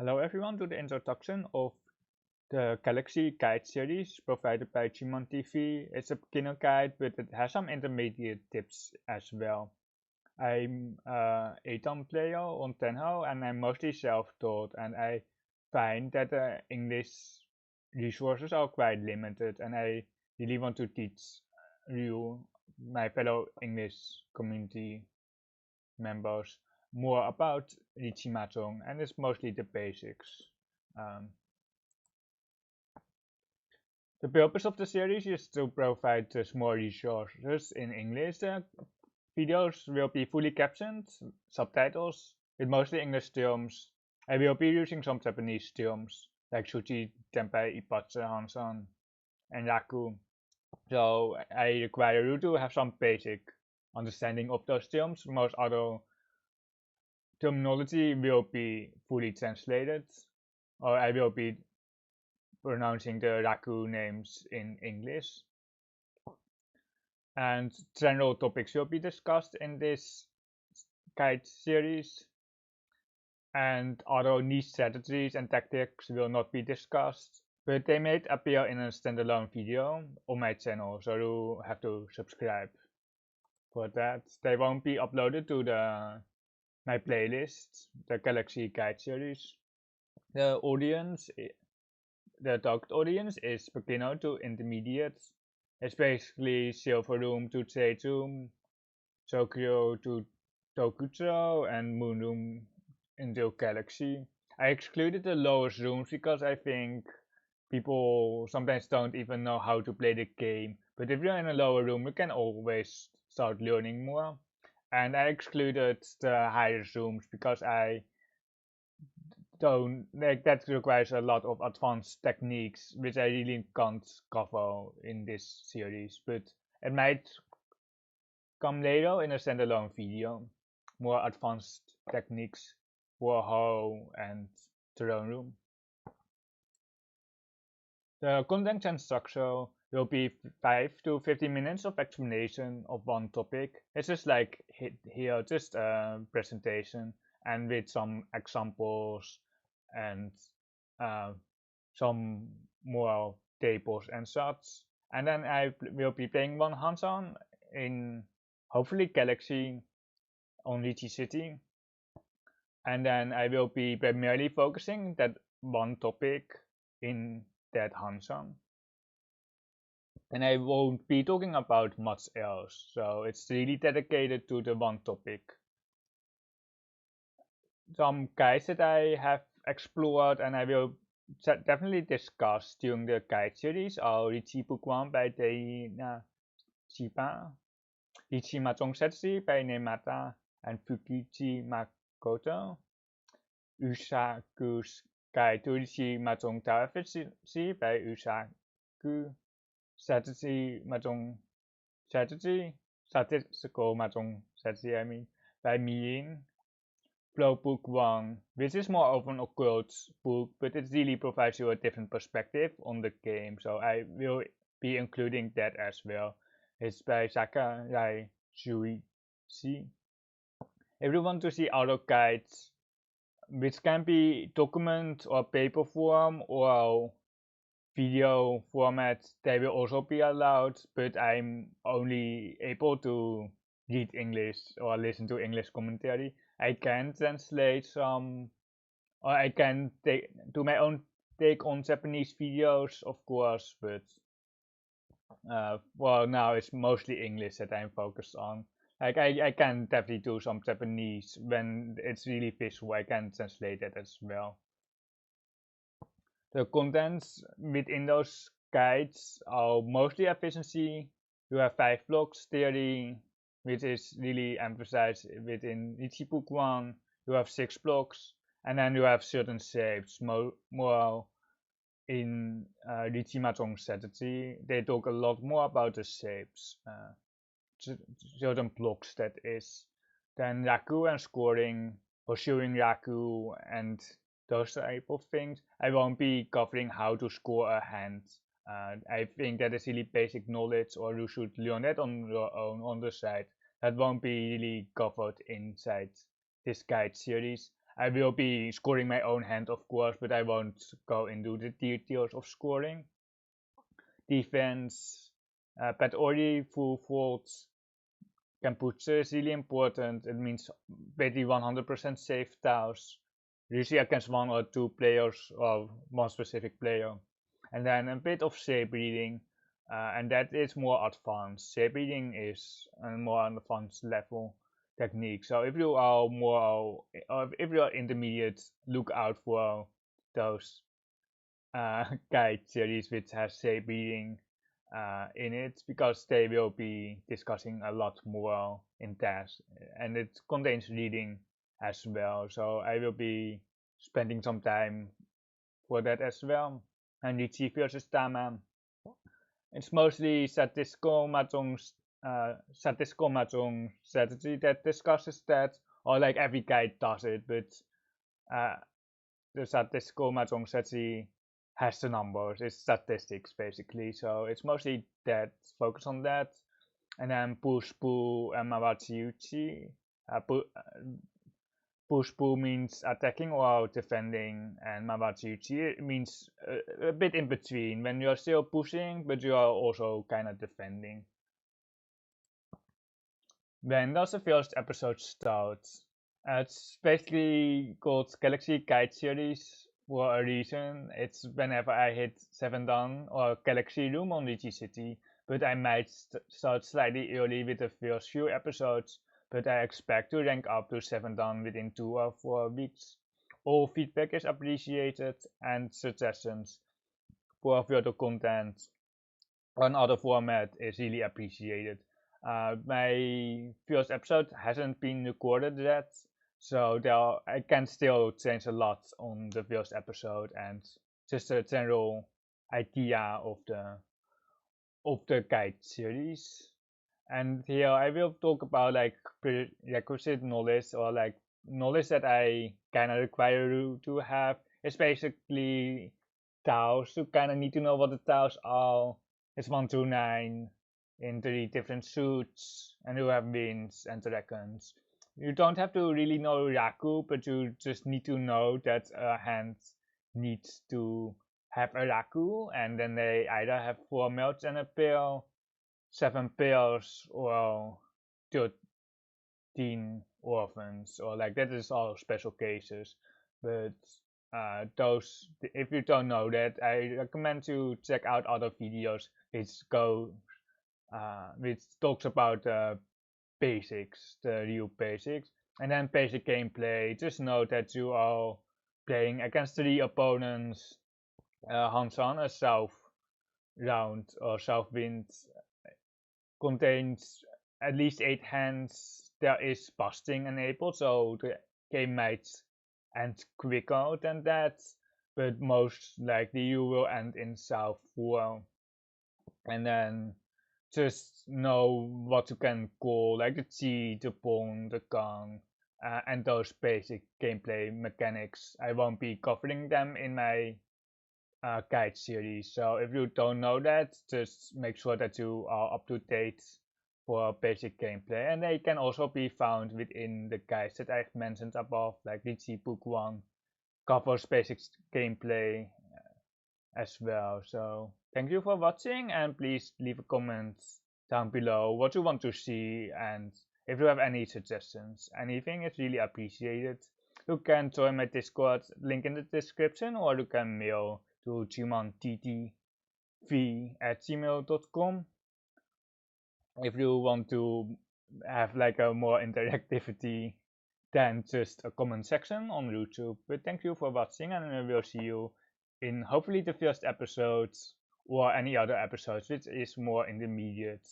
Hello everyone to the introduction of the Galaxy Guide series provided by ChunmanTV. It's a beginner guide but it has some intermediate tips as well. I'm a 8 player on Tenho and I'm mostly self-taught and I find that the English resources are quite limited and I really want to teach you, my fellow English community members, more about Riichi Mahjong and it's mostly the basics. Um, The purpose of the series is to provide more resources in English. The videos will be fully captioned, subtitles, with mostly English terms. I will be using some Japanese terms like sushi, tempeh, ipache, hanchan, and raku. So I require you to have some basic understanding of those terms. Most other terminology will be fully translated, or I will be pronouncing the raku names in English. And general topics will be discussed in this guide series, and other niche strategies and tactics will not be discussed, but they may appear in a standalone video on my channel, so you have to subscribe for that. They won't be uploaded to my playlist, the Galaxy Guide series. The audience, the target audience is beginner to intermediate. It's basically Silver Room to Room, Tokyo to Tokucho, and Moon Room into Galaxy. I excluded the lowest rooms because I think people sometimes don't even know how to play the game. But if you're in a lower room, you can always start learning more. And I excluded the highest rooms because I don't like that requires a lot of advanced techniques, which I really can't cover in this series. But it might come later in a standalone video, more advanced techniques for Ho and Throne Room. The content and structure will be 5 to 15 minutes of explanation of one topic. It's just like here, just a presentation and with some examples and uh, some more tables and such. And then I will be playing one hands-on in hopefully Galaxy on Riichi City. And then I will be primarily focusing that one topic in that hands-on. And I won't be talking about much else, so it's really dedicated to the one topic. Some guides that I have explored and I will definitely discuss during the guide series are Riichi Book 1 by Deina Chiba, Riichi Mahjong Setsi by Nemata and Fukichi Makoto, Usaku's Guide to Riichi Mahjong Tower Efficiency by Usaku, Statistical Mahjong Strategy, by Miin, Flow Book 1, which is more of an occult book, but it really provides you a different perspective on the game, so I will be including that as well. It's by Sakurai Shuichi. If you want to see other guides, which can be document or paper form or video formats, they will also be allowed, but I'm only able to read English or listen to English commentary. I can translate some, or I can do my own take on Japanese videos, of course, but well, now it's mostly English that I'm focused on. Like I can definitely do some Japanese when it's really visual. I can translate it as well. The contents within those guides are mostly efficiency. You have 5 blocks theory, which is really emphasized within Riichi Book 1. You have 6 blocks, and then you have certain shapes, more in Riichi Mahjong strategy. They talk a lot more about the shapes, certain blocks that is. Then Raku and scoring, pursuing Raku, and those type of things. I won't be covering how to score a hand. I think that is really basic knowledge, or you should learn that on your own on the side. That won't be really covered inside this guide series. I will be scoring my own hand, of course, but I won't go into the details of scoring. Defense, Pat Ori, full faults, Kombucha is really important. It means basically 100% safe tiles. Usually against one or two players or one specific player. And then a bit of shape reading, and that is more advanced. Shape reading is a more advanced level technique. So if you are more, or if you are intermediate, look out for those guide series which has shape reading in it, because they will be discussing a lot more in depth, and it contains reading as well, so I will be spending some time for that as well. And Riichi versus Tama, it's mostly statistical mahjong strategy that discusses that, or like every guide does it, but uh, the statistical mahjong strategy has the numbers. It's statistics basically. So it's mostly that, focus on that. And then push, pull, and mawachi-uchi. Push, pull means attacking or defending, and mawachi-uchi means a bit in between, when you're still pushing, but you are also kind of defending. When does the first episode start? It's basically called Galaxy Guide Series for a reason. It's whenever I hit 7 done or Galaxy Room on Riichi City, but I might start slightly early with the first few episodes, but I expect to rank up to 7 done within 2 or 4 weeks. All feedback is appreciated, and suggestions for further content or another format is really appreciated. My first episode hasn't been recorded yet, so I can still change a lot on the first episode and just a general idea of the guide series. And here I will talk about like prerequisite knowledge, or like knowledge that I kind of require you to have. It's basically tiles. You kind of need to know what the tiles are. It's 1 to 9 in 3 different suits, and you have winds and dragons. You don't have to really know Raku, but you just need to know that a hand needs to have a Raku, and then they either have 4 melts and a pair, 7 pairs, or 13 orphans, or like that is all special cases. But those, if you don't know that, I recommend to check out other videos which talks about the basics, the real basics. And then basic gameplay, just know that you are playing against 3 opponents. Hanchan, a south round or south wind, contains at least 8 hands. There is busting enabled, so the game might end quicker than that, but most likely you will end in South 4. And then just know what you can call, like the Chi, the Pawn, the Kang, and those basic gameplay mechanics. I won't be covering them in my guide series, so if you don't know that, just make sure that you are up to date for basic gameplay, and they can also be found within the guides that I've mentioned above, like Riichi Book 1 covers basic gameplay as well. So thank you for watching, and please leave a comment down below what you want to see, and if you have any suggestions, anything is really appreciated. You can join my Discord, link in the description, or you can mail to ChunmanTV@gmail.com if you want to have like a more interactivity than just a comment section on YouTube. But thank you for watching, and I will see you in hopefully the first episodes or any other episodes which is more intermediate.